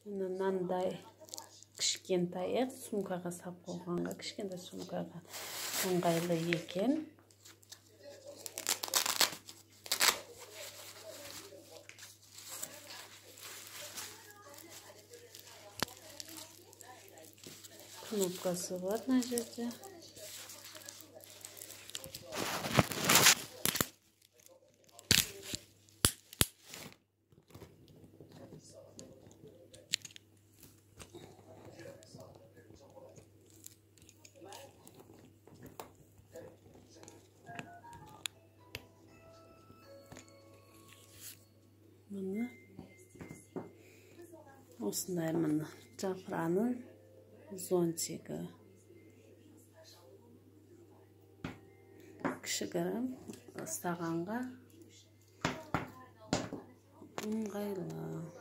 мынандай кішкентай сумкаға сап қойғанға, кішкентай сумкаға ыңғайлы екен. Кнопкасы бар мына жерде. Мына осындай мына жапыраның зонтигі. Кішігірім ұстағанға ыңғайлы.